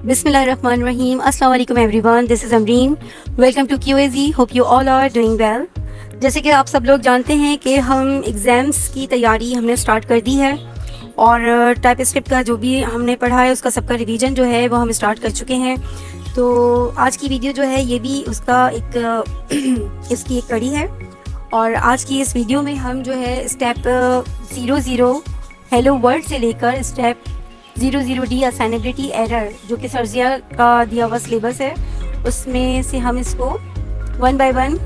Bismillahirrahmanirrahim. Assalamu alaikum everyone. This is Amreen. Welcome to QAZ. Hope you all are doing well. जैसे कि आप सब लोग जानते हैं कि हम एग्ज़ाम्स की तैयारी हमने स्टार्ट कर दी है और टाइपस्क्रिप्ट का जो भी हमने पढ़ा है उसका सबका रिवीजन जो है वो हम स्टार्ट कर चुके हैं। तो आज की वीडियो जो है ये भी उसका इसकी एक कड़ी है और आज की इस वीडियो में हम जो है स्टेप 00 हेलो वर्ल्ड से लेकर स्टेप 00D असाइनेबिलिटी एरर जो कि सर्जिया का दिया हुआ सिलेबस है उसमें से हम इसको 1 बाय 1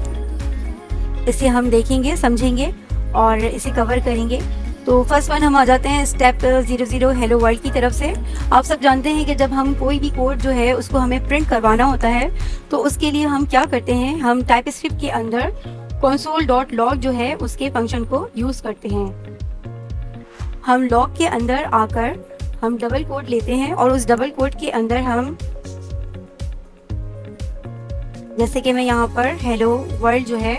इसे हम देखेंगे, समझेंगे और इसे कवर करेंगे। तो फर्स्ट वन हम आ जाते हैं स्टेप 00 हेलो वर्ल्ड की तरफ से। आप सब जानते हैं कि जब हम कोई भी कोड जो है उसको हमें प्रिंट करवाना होता है तो उसके लिए हम क्या करते हैं, हम टाइपस्क्रिप्ट के अंदर console.log जो है उसके फंक्शन को यूज़ करते हैं। हम लॉग के अंदर आकर हम डबल कोट लेते हैं और उस डबल कोट के अंदर हम, जैसे कि मैं यहाँ पर हेलो वर्ल्ड जो है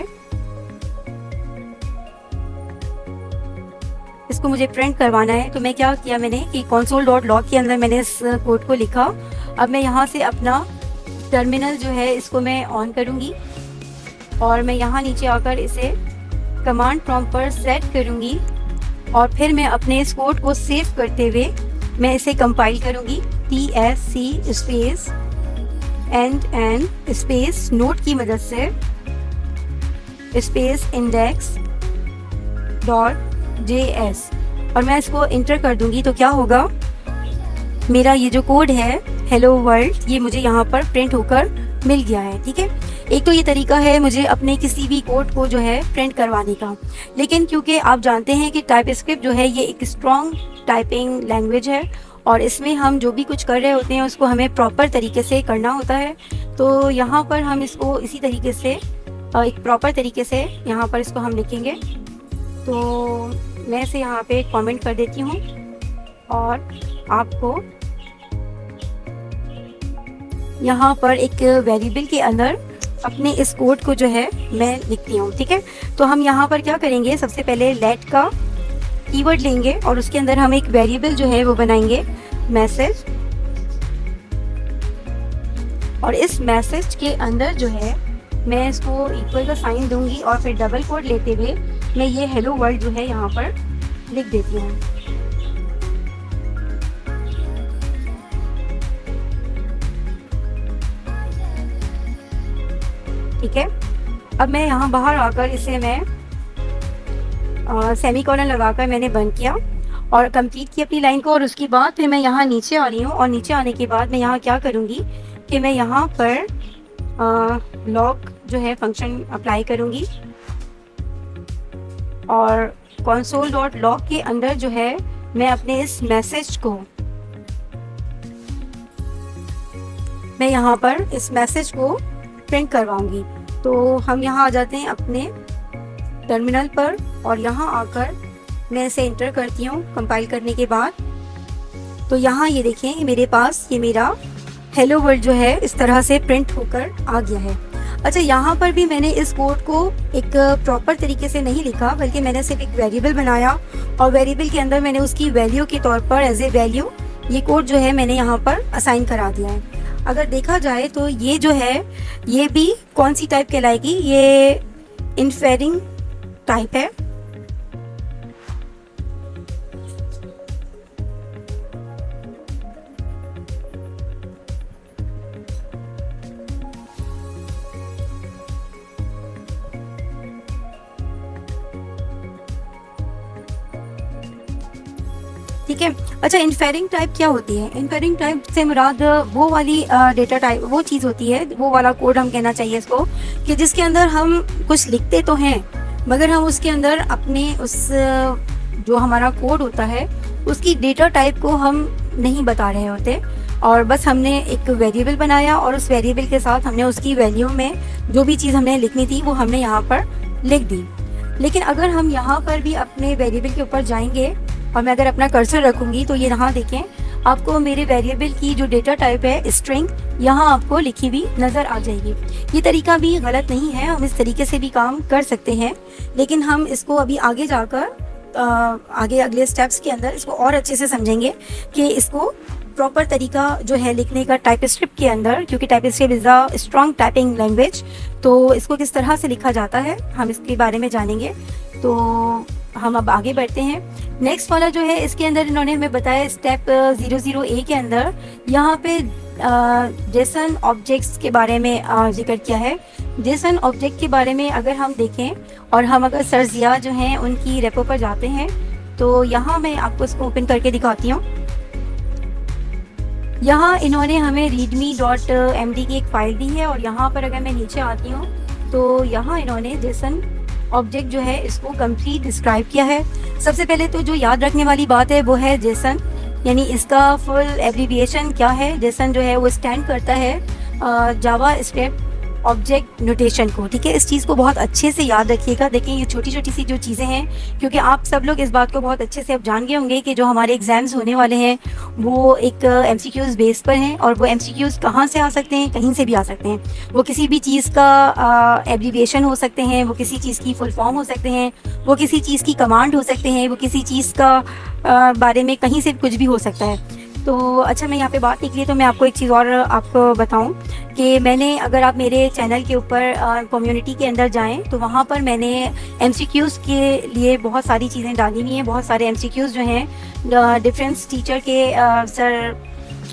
इसको मुझे प्रिंट करवाना है, तो मैं क्या किया मैंने कि console.log के अंदर मैंने इस कोड को लिखा। अब मैं यहाँ से अपना टर्मिनल जो है इसको मैं ऑन करूँगी और मैं यहाँ नीचे आकर इसे कमांड प्रॉम्प्ट पर सेट करूँगी और फिर मैं अपने इस कोड को सेव करते हुए मैं इसे कंपाइल करूँगी। TSC space N space note की मदद से स्पेस index.js और मैं इसको इंटर कर दूँगी। तो क्या होगा, मेरा ये जो कोड है हेलो वर्ल्ड ये मुझे यहाँ पर प्रिंट होकर मिल गया है। ठीक है, एक तो ये तरीका है मुझे अपने किसी भी कोड को जो है प्रिंट करवाने का। लेकिन क्योंकि आप जानते हैं कि टाइपस्क्रिप्ट जो है ये एक स्ट्रॉन्ग टाइपिंग लैंग्वेज है और इसमें हम जो भी कुछ कर रहे होते हैं उसको हमें प्रॉपर तरीके से करना होता है। तो यहाँ पर हम इसको इसी तरीके से एक प्रॉपर तरीके से यहाँ पर इसको हम लिखेंगे। तो मैं इसे यहाँ पे कमेंट कर देती हूँ और आपको यहाँ पर एक वेरिएबल के अंदर अपने इस कोड को जो है मैं लिखती हूँ। ठीक है, तो हम यहाँ पर क्या करेंगे, सबसे पहले लेट का कीवर्ड लेंगे और उसके अंदर हम एक वेरिएबल जो है वो बनाएंगे मैसेज और इस मैसेज के अंदर जो है मैं इसको इक्वल का साइन दूंगी और फिर डबल कोड लेते हुए मैं ये हेलो वर्ल्ड जो है यहाँ पर लिख देती हूँ। ठीक है, अब मैं यहाँ बाहर आकर इसे मैं सेमीकोलन लगाकर मैंने बंद किया और कंप्लीट की अपनी लाइन को और उसके बाद फिर मैं यहाँ नीचे आ रही हूँ और नीचे आने के बाद मैं यहाँ क्या करूँगी कि मैं यहाँ पर लॉग जो है फंक्शन अप्लाई करूँगी और console.log के अंदर जो है मैं अपने इस मैसेज को मैं यहाँ पर इस मैसेज को प्रिंट करवाऊंगी। तो हम यहाँ आ जाते हैं अपने टर्मिनल पर और यहाँ आकर मैं इसे इंटर करती हूँ कंपाइल करने के बाद। तो यहाँ ये देखें मेरे पास ये मेरा हेलो वर्ल्ड जो है इस तरह से प्रिंट होकर आ गया है। अच्छा, यहाँ पर भी मैंने इस कोड को एक प्रॉपर तरीके से नहीं लिखा बल्कि मैंने सिर्फ एक वेरिएबल बनाया और वेरिएबल के अंदर मैंने उसकी वैल्यू के तौर पर एज ए वैल्यू ये कोड जो है मैंने यहाँ पर असाइन करा दिया है। अगर देखा जाए तो ये जो है ये भी कौन सी टाइप कहलाएगी, ये इन्फेरिंग टाइप है। ठीक है, अच्छा इन्फेरिंग टाइप क्या होती है? इन्फेरिंग टाइप से मुराद वो वाली डेटा टाइप वो चीज़ होती है, वो वाला कोड हम कहना चाहिए इसको, कि जिसके अंदर हम कुछ लिखते तो हैं मगर हम उसके अंदर अपने उस जो हमारा कोड होता है उसकी डेटा टाइप को हम नहीं बता रहे होते और बस हमने एक वेरिएबल बनाया और उस वेरिएबल के साथ हमने उसकी वैल्यू में जो भी चीज़ हमने लिखनी थी वो हमने यहाँ पर लिख दी। लेकिन अगर हम यहाँ पर भी अपने वेरिएबल के ऊपर जाएंगे और मैं अगर अपना कर्सर रखूँगी तो ये यहाँ देखें आपको मेरे वेरिएबल की जो डेटा टाइप है स्ट्रिंग यहाँ आपको लिखी हुई नज़र आ जाएगी। ये तरीका भी गलत नहीं है, हम इस तरीके से भी काम कर सकते हैं, लेकिन हम इसको अभी आगे जाकर आगे अगले स्टेप्स के अंदर इसको और अच्छे से समझेंगे कि इसको प्रॉपर तरीका जो है लिखने का टाइपस्क्रिप्ट के अंदर, क्योंकि TypeScript is a strong typing language, तो इसको किस तरह से लिखा जाता है हम इसके बारे में जानेंगे। तो हम अब आगे बढ़ते हैं। नेक्स्ट वाला जो है इसके अंदर इन्होंने हमें बताया स्टेप 00A के अंदर यहाँ पे जेसन ऑब्जेक्ट्स के बारे में जिक्र किया है। जेसन ऑब्जेक्ट के बारे में अगर हम देखें और हम अगर सर जिया जो हैं उनकी रेपो पर जाते हैं तो यहाँ मैं आपको इसको ओपन करके दिखाती हूँ। यहाँ इन्होंने हमें readme.md की एक फ़ाइल दी है और यहाँ पर अगर मैं नीचे आती हूँ तो यहाँ इन्होंने जेसन ऑब्जेक्ट जो है इसको कंप्लीट डिस्क्राइब किया है। सबसे पहले तो जो याद रखने वाली बात है वो है जेसन, यानी इसका फुल एब्रीविएशन क्या है। जेसन जो है वो स्टैंड करता है जावा स्क्रिप्ट ऑब्जेक्ट नोटेशन को, ठीक है। इस चीज़ को बहुत अच्छे से याद रखिएगा। देखिए ये छोटी छोटी सी जो चीज़ें हैं, क्योंकि आप सब लोग इस बात को बहुत अच्छे से अब जान गए होंगे कि जो हमारे एग्ज़ाम्स होने वाले हैं वो एक MCQs बेस पर हैं, और वो MCQs कहाँ से आ सकते हैं, कहीं से भी आ सकते हैं। वो किसी भी चीज़ का एब्रीविएशन हो सकते हैं, वो किसी चीज़ की फुल फॉर्म हो सकते हैं, वो किसी चीज़ की कमांड हो सकते हैं, वो किसी चीज़ का बारे में कहीं से कुछ भी हो सकता है। तो अच्छा, मैं यहाँ पे बात निकली तो मैं आपको एक चीज़ और आपको बताऊँ कि मैंने, अगर आप मेरे चैनल के ऊपर कम्युनिटी के अंदर जाएं तो वहाँ पर मैंने MCQs के लिए बहुत सारी चीज़ें डाली हुई हैं। बहुत सारे MCQs जो हैं डिफरेंस टीचर के सर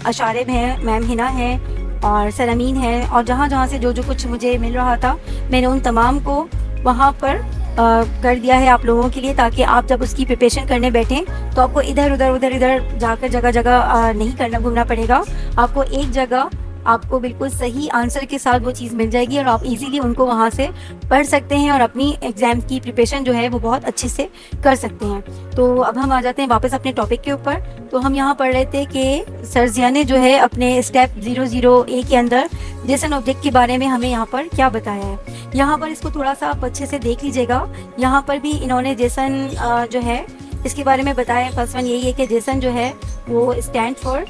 अशारिब हैं, मैम हिना हैं और सर अमीन हैं, और जहाँ जहाँ से जो जो कुछ मुझे मिल रहा था मैंने उन तमाम को वहाँ पर कर दिया है आप लोगों के लिए, ताकि आप जब उसकी प्रिपरेशन करने बैठें तो आपको इधर उधर जाकर जगह जगह नहीं करना, घूमना पड़ेगा। आपको एक जगह आपको बिल्कुल सही आंसर के साथ वो चीज़ मिल जाएगी और आप इजीली उनको वहाँ से पढ़ सकते हैं और अपनी एग्ज़ाम की प्रिपरेशन जो है वो बहुत अच्छे से कर सकते हैं। तो अब हम आ जाते हैं वापस अपने टॉपिक के ऊपर। तो हम यहाँ पढ़ रहे थे कि सर जिया ने जो है अपने स्टेप 00A के अंदर जेसन ऑब्जेक्ट के बारे में हमें यहाँ पर क्या बताया है। यहाँ पर इसको थोड़ा सा आप अच्छे से देख लीजिएगा। यहाँ पर भी इन्होंने जेसन जो है इसके बारे में बताया। फर्स्ट वन यही है कि जेसन जो है वो stand for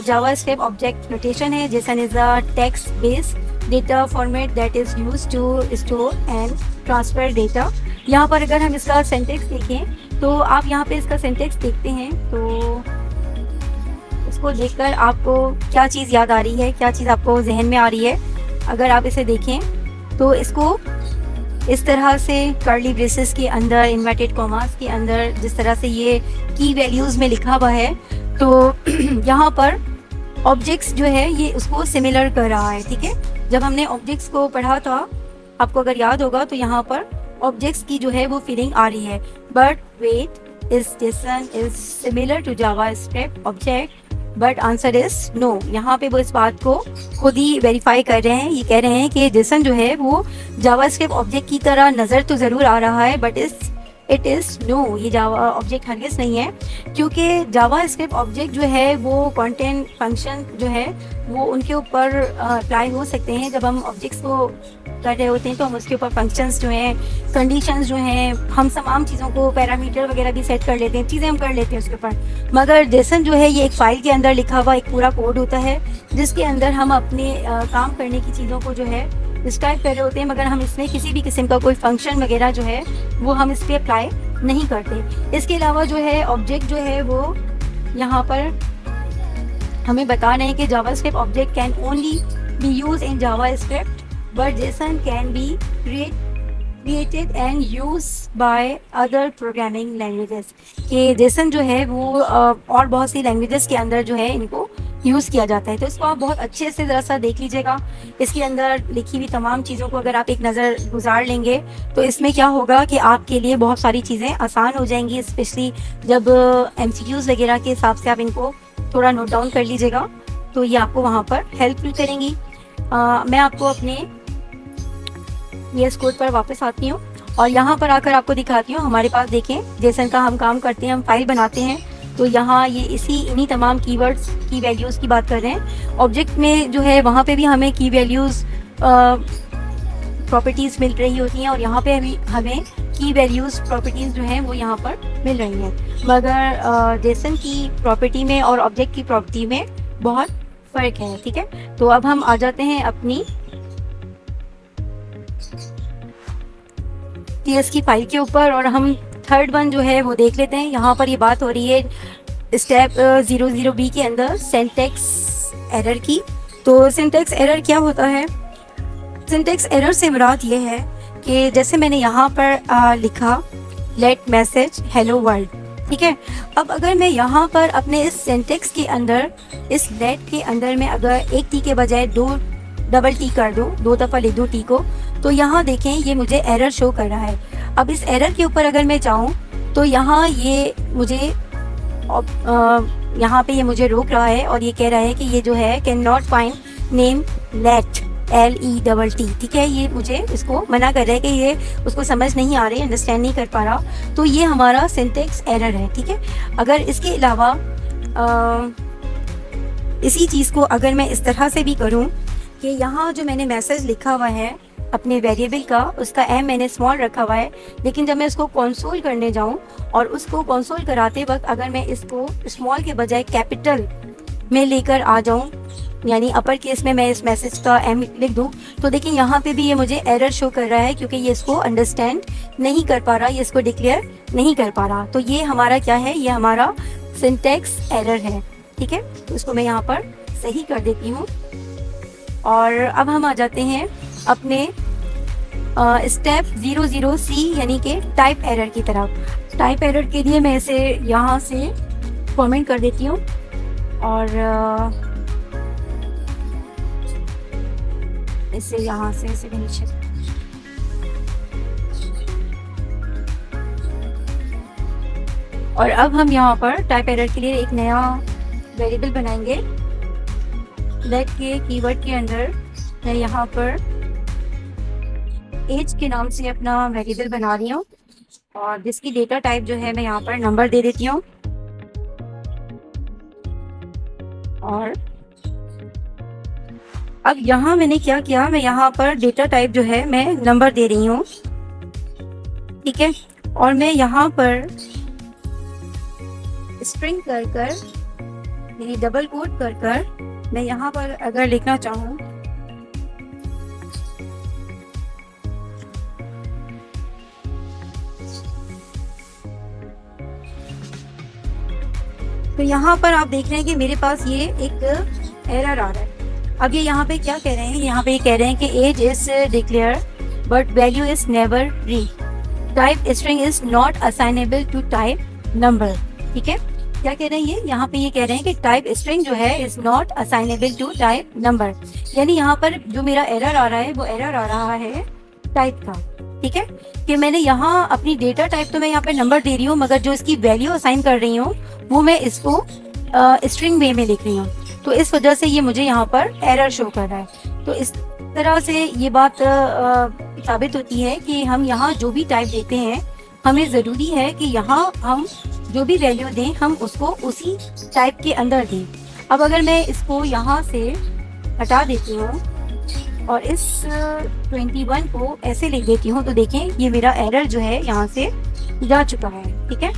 JavaScript object notation है। JSON is a text based data format that is used to store and transfer data. यहाँ पर अगर हम इसका सेंटेक्स देखें तो आप यहाँ पे इसका सेंटेक्स देखते हैं तो इसको देखकर आपको क्या चीज़ याद आ रही है, क्या चीज़ आपको जहन में आ रही है। अगर आप इसे देखें तो इसको इस तरह से कर्ली ब्रेसेस के अंदर, इन्वर्टेड कॉमास के अंदर जिस तरह से ये की वैल्यूज़ में लिखा हुआ है, तो यहाँ पर ऑब्जेक्ट्स जो है ये उसको सिमिलर कर रहा है, ठीक है। जब हमने ऑब्जेक्ट्स को पढ़ा था, आपको अगर याद होगा, तो यहाँ पर ऑब्जेक्ट्स की जो है वो फीलिंग आ रही है। But wait, is JSON is similar to JavaScript object, but answer is no. यहाँ पे वो इस बात को खुद ही वेरीफाई कर रहे हैं। ये कह रहे हैं कि जेसन जो है वो जावा स्क्रिप्ट ऑब्जेक्ट की तरह नज़र तो ज़रूर आ रहा है, बट इट इज़ नो, ये जावा ऑब्जेक्ट हरगिज़ नहीं है, क्योंकि जावा स्क्रिप्ट ऑब्जेक्ट जो है वो कंटेंट फंक्शन जो है वो उनके ऊपर अप्लाई हो सकते हैं। जब हम ऑब्जेक्ट्स को कर रहे होते हैं तो हम उसके ऊपर फंक्शंस जो हैं, कंडीशंस जो हैं, हम तमाम चीज़ों को, पैरामीटर वगैरह भी सेट कर लेते हैं, चीज़ें हम कर लेते हैं उसके ऊपर। मगर जेसन जो है ये एक फ़ाइल के अंदर लिखा हुआ एक पूरा कोड होता है जिसके अंदर हम अपने काम करने की चीज़ों को जो है डिस्क्राइब कर रहे होते हैं, मगर हम इसमें किसी भी किस्म का कोई फंक्शन वगैरह जो है वो हम इस पर अप्लाई नहीं करते। इसके अलावा जो है ऑब्जेक्ट जो है वो यहाँ पर हमें बता रहे हैं कि JavaScript object can only be use in JavaScript, but JSON can be created and used by other programming languages। कि जेसन जो है वो और बहुत सी लैंग्वेजेस के अंदर जो है इनको यूज़ किया जाता है। तो इसको आप बहुत अच्छे से ज़रा सा देख लीजिएगा। इसके अंदर लिखी हुई तमाम चीज़ों को अगर आप एक नज़र गुजार लेंगे तो इसमें क्या होगा कि आपके लिए बहुत सारी चीज़ें आसान हो जाएंगी, स्पेशली जब MCQs वगैरह के हिसाब से आप इनको थोड़ा नोट डाउन कर लीजिएगा तो ये आपको वहाँ पर हेल्पफुल करेंगी। मैं आपको अपने VS कोड पर वापस आती हूँ और यहाँ पर आकर आपको दिखाती हूँ। हमारे पास देखें जेसन का हम काम करते हैं, हम फाइल बनाते हैं, तो यहाँ ये इन्हीं तमाम कीवर्ड्स की वैल्यूज़ की बात कर रहे हैं। ऑब्जेक्ट में जो है वहाँ पे भी हमें की वैल्यूज़ प्रॉपर्टीज़ मिल रही होती हैं और यहाँ पे हमें की वैल्यूज़ प्रॉपर्टीज़ जो हैं वो यहाँ पर मिल रही हैं, मगर जेसन की प्रॉपर्टी में और ऑब्जेक्ट की प्रॉपर्टी में बहुत फ़र्क है, ठीक है। तो अब हम आ जाते हैं अपनी TS की फाइल के ऊपर और हम थर्ड वन जो है वो देख लेते हैं। यहाँ पर ये बात हो रही है स्टेप 00B के अंदर सिंटैक्स एरर की। तो सिंटैक्स एरर क्या होता है? सिंटैक्स एरर से मुराद ये है कि जैसे मैंने यहाँ पर लिखा लेट मैसेज हेलो वर्ल्ड, ठीक है। अब अगर मैं यहाँ पर अपने इस सिंटैक्स के अंदर, इस लेट के अंदर में अगर एक टी के बजाय 2 डबल टी कर दूँ, 2 दफ़ा लिख दूँ टी को, तो यहाँ देखें ये मुझे एरर शो कर रहा है। अब इस एरर के ऊपर अगर मैं जाऊँ तो यहाँ ये मुझे यहाँ पे ये मुझे रोक रहा है और ये कह रहा है कि ये जो है can not find name let LETT, ठीक है। ये मुझे इसको मना कर रहा है कि ये उसको समझ नहीं आ रही, अंडरस्टैंड नहीं कर पा रहा। तो ये हमारा सिंटैक्स एरर है, ठीक है। अगर इसके अलावा इसी चीज़ को अगर मैं इस तरह से भी करूँ कि यहाँ जो मैंने मैसेज लिखा हुआ है अपने वेरिएबल का, उसका m मैंने स्मॉल रखा हुआ है, लेकिन जब मैं उसको कंसोल करने जाऊँ और उसको कंसोल कराते वक्त अगर मैं इसको स्मॉल के बजाय कैपिटल में लेकर आ जाऊँ, यानी अपर केस में मैं इस मैसेज का m लिख दूँ, तो देखिए यहाँ पे भी ये मुझे एरर शो कर रहा है क्योंकि ये इसको अंडरस्टैंड नहीं कर पा रहा, ये इसको डिक्लेयर नहीं कर पा रहा। तो ये हमारा क्या है? ये हमारा सिंटैक्स एरर है, ठीक है। तो इसको मैं यहाँ पर सही कर देती हूँ। और अब हम आ जाते हैं अपने स्टेप 00C यानी कि टाइप एरर की तरफ। टाइप एरर के लिए मैं इसे यहाँ से कमेंट कर देती हूँ और इसे यहाँ से इसे नीचे। और अब हम यहाँ पर टाइप एरर के लिए एक नया वेरिएबल बनाएंगे। लेट के कीवर्ड के अंदर मैं यहाँ पर एज के नाम से अपना वेरिएबल बना रही हूँ और जिसकी डेटा टाइप जो है मैं यहाँ पर नंबर दे देती हूँ। और अब यहाँ मैंने क्या किया, मैं यहाँ पर डेटा टाइप जो है मैं नंबर दे रही हूँ, ठीक है। और मैं यहाँ पर स्ट्रिंग कर यानी डबल कोट कर मैं यहाँ पर अगर लिखना चाहूँ तो यहाँ पर आप देख रहे हैं कि मेरे पास ये एक एरर आ रहा है। अब ये यहाँ पे क्या कह रहे हैं? यहाँ पे ये कह रहे हैं कि age is declare but value is never read, type string is not assignable to type number, ठीक है। क्या कह रहे हैं ये? यहाँ पे ये कह रहे हैं कि टाइप स्ट्रिंग जो है is not assignable to type number, यानी यहाँ पर जो मेरा एरर आ रहा है वो एरर आ रहा है टाइप का, ठीक है। कि मैंने यहाँ अपनी डेटा टाइप तो मैं यहाँ पे नंबर दे रही हूँ, मगर जो इसकी वैल्यू असाइन कर रही हूँ वो मैं इसको स्ट्रिंग वे में लिख रही हूँ। तो इस वजह से ये मुझे यहाँ पर एरर शो कर रहा है। तो इस तरह से ये बात साबित होती है कि हम यहाँ जो भी टाइप देते हैं हमें ज़रूरी है कि यहाँ हम जो भी वैल्यू दें हम उसको उसी टाइप के अंदर दें। अब अगर मैं इसको यहाँ से हटा देती हूँ और इस 21 को ऐसे लिख देती हूँ तो देखें ये मेरा एरर जो है यहाँ से जा चुका है, ठीक है।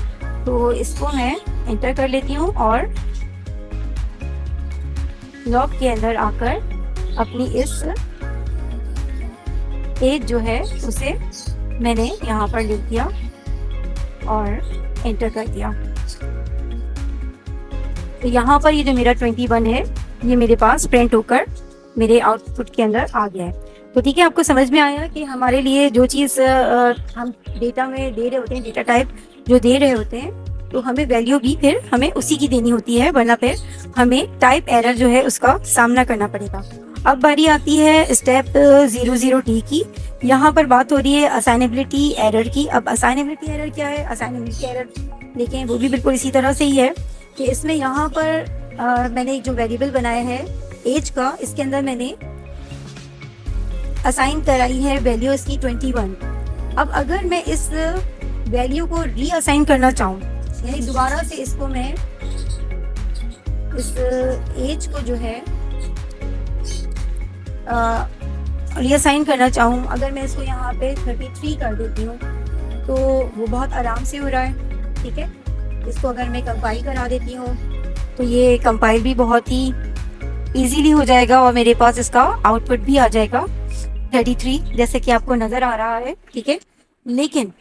तो इसको मैं एंटर कर लेती हूँ और लॉग के अंदर आकर अपनी इस एज जो है उसे मैंने यहाँ पर लिख दिया और एंटर कर दिया। तो यहाँ पर ये जो मेरा 21 है ये मेरे पास प्रिंट होकर मेरे आउटपुट के अंदर आ गया है। तो ठीक है, आपको समझ में आया कि हमारे लिए जो चीज़ हम डेटा में दे रहे होते हैं, डेटा टाइप जो दे रहे होते हैं, तो हमें वैल्यू भी फिर हमें उसी की देनी होती है, वरना फिर हमें टाइप एरर जो है उसका सामना करना पड़ेगा। अब बारी आती है स्टेप 00D की। यहाँ पर बात हो रही है असाइनेबिलिटी एरर की। अब असाइनेबिलिटी एरर क्या है? असाइनेबिलिटी एरर देखें वो भी बिल्कुल इसी तरह से ही है कि इसमें यहाँ पर मैंने एक जो वेरिएबल बनाया है एज का, इसके अंदर मैंने असाइन कराई है वैल्यू इसकी 21। अब अगर मैं इस वैल्यू को रीअसाइन करना चाहूँ, यानी दोबारा से इसको मैं इस एज को जो है रीअसाइन करना चाहूँ, अगर मैं इसको यहाँ पे 33 कर देती हूँ तो वो बहुत आराम से हो रहा है, ठीक है। इसको अगर मैं कंपाइल करा देती हूँ तो ये कंपाइल भी बहुत ही इजीली हो जाएगा और मेरे पास इसका आउटपुट भी आ जाएगा 33 जैसे कि आपको नज़र आ रहा है, ठीक है। लेकिन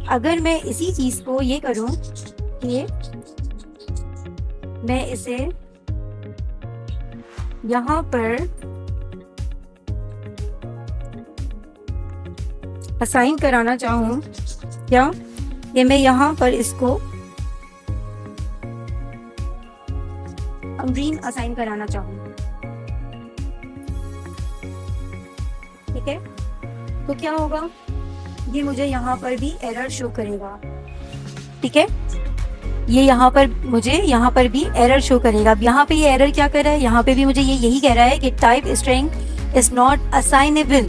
अगर मैं इसी चीज़ को ये करूँ कि मैं इसे यहाँ पर असाइन कराना चाहूँ क्या, ये मैं यहाँ पर इसको अमरीन असाइन कराना चाहूँ। ठीक है, तो क्या होगा, ये मुझे यहाँ पर भी एरर शो करेगा। ठीक है, ये यहाँ पर मुझे यहाँ पर भी एरर शो करेगा। अब यहाँ पे ये एरर क्या कर रहा है, यहाँ पे भी मुझे ये यही कह रहा है कि type string is not assignable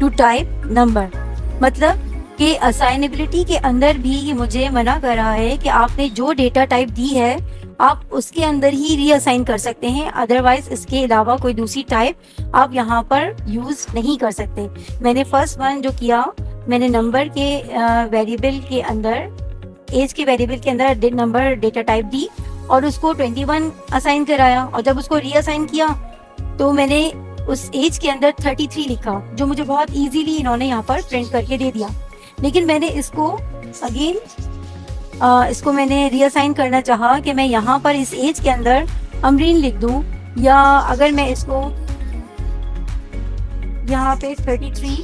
to type number, मतलब कि असाइनेबिलिटी के अंदर भी ये मुझे मना कर रहा है कि आपने जो डेटा टाइप दी है आप उसके अंदर ही रीअसाइन कर सकते हैं, अदरवाइज इसके अलावा कोई दूसरी टाइप आप यहाँ पर यूज़ नहीं कर सकते। मैंने फर्स्ट वन जो किया, मैंने नंबर के वेरिएबल के अंदर, एज के वेरिएबल के अंदर नंबर डेटा टाइप दी और उसको 21 असाइन कराया, और जब उसको रीअसाइन किया तो मैंने उस एज के अंदर 33 लिखा, जो मुझे बहुत इजीली इन्होंने यहाँ पर प्रिंट करके दे दिया। लेकिन मैंने इसको अगेन इसको मैंने रीअसाइन करना चाहा कि मैं यहाँ पर इस एज के अंदर अमरीन लिख दूँ, या अगर मैं इसको यहाँ पे 33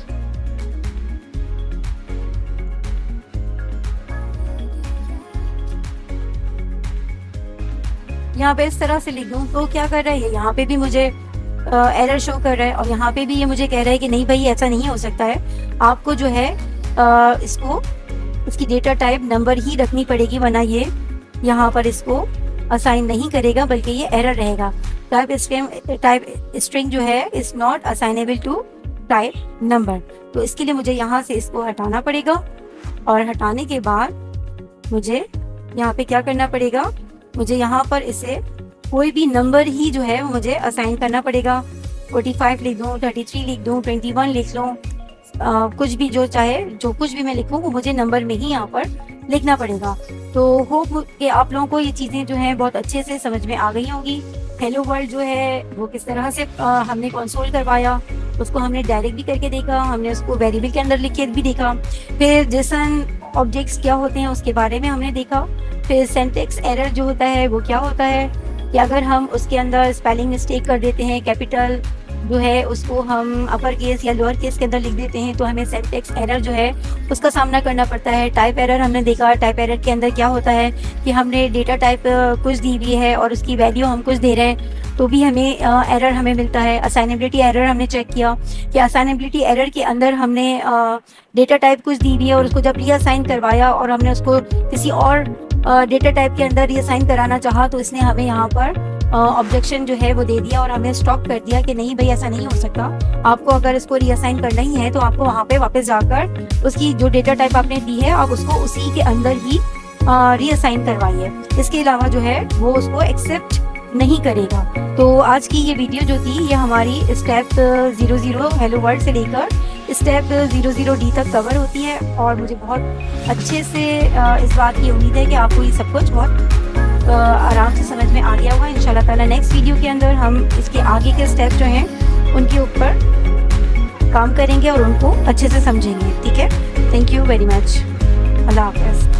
यहाँ पे इस तरह से लिख दूँ, तो क्या कर रहा है, यहाँ पे भी मुझे एरर शो कर रहा है, और यहाँ पे भी ये मुझे कह रहा है कि नहीं भाई ऐसा नहीं हो सकता है, आपको जो है इसको इसकी डेटा टाइप नंबर ही रखनी पड़ेगी, वरना ये यहाँ पर इसको असाइन नहीं करेगा बल्कि ये एरर रहेगा। टाइप स्ट्रिंग जो है is not assignable to type number. तो इसके लिए मुझे यहाँ से इसको हटाना पड़ेगा, और हटाने के बाद मुझे यहाँ पे क्या करना पड़ेगा, मुझे यहाँ पर इसे कोई भी नंबर ही जो है वो मुझे असाइन करना पड़ेगा। 45 लिख दूँ, 33 लिख दूँ, 21 लिख लूँ, कुछ भी जो चाहे, जो कुछ भी मैं लिखूँ वो मुझे नंबर में ही यहाँ पर लिखना पड़ेगा। तो होप कि आप लोगों को ये चीज़ें जो हैं बहुत अच्छे से समझ में आ गई होंगी। हेलो वर्ल्ड जो है वो किस तरह से हमने कंसोल करवाया, उसको हमने डायरेक्ट भी करके देखा, हमने उसको वेरिएबल के अंदर लिख के भी देखा, फिर जेसन ऑब्जेक्ट्स क्या होते हैं उसके बारे में हमने देखा, फिर सिंटैक्स एरर जो होता है वो क्या होता है, कि अगर हम उसके अंदर स्पेलिंग मिस्टेक कर देते हैं, कैपिटल जो है उसको हम अपर केस या लोअर केस के अंदर लिख देते हैं, तो हमें सिंटैक्स एरर जो है उसका सामना करना पड़ता है। टाइप एरर हमने देखा, टाइप एरर के अंदर क्या होता है कि हमने डेटा टाइप कुछ दी हुई है और उसकी वैल्यू हम कुछ दे रहे हैं तो भी हमें एरर हमें मिलता है। असाइनेबिलिटी एरर हमने चेक किया कि असाइनेबिलिटी एरर के अंदर हमने डेटा टाइप कुछ दी हुई है और उसको जब रीअसाइन करवाया और हमने उसको किसी और डेटा टाइप के अंदर रीअसाइन कराना चाहा तो इसने हमें यहाँ पर ऑब्जेक्शन जो है वो दे दिया और हमें स्टॉप कर दिया कि नहीं भाई ऐसा नहीं हो सकता, आपको अगर इसको रीअसाइन करना ही है तो आपको वहाँ पे वापस जाकर उसकी जो डेटा टाइप आपने दी है आप उसको उसी के अंदर ही रीअसाइन करवाइए, इसके अलावा जो है वो उसको एक्सेप्ट नहीं करेगा। तो आज की ये वीडियो जो थी ये हमारी स्टेप 00 हेलो वर्ल्ड से लेकर स्टेप 00D तक कवर होती है और मुझे बहुत अच्छे से इस बात की उम्मीद है कि आपको ये सब कुछ बहुत आराम से समझ में आ गया होगा। इंशाल्लाह ताला नेक्स्ट वीडियो के अंदर हम इसके आगे के स्टेप जो हैं उनके ऊपर काम करेंगे और उनको अच्छे से समझेंगे। ठीक है, थैंक यू वेरी मच, अल्लाह हाफ़िज़।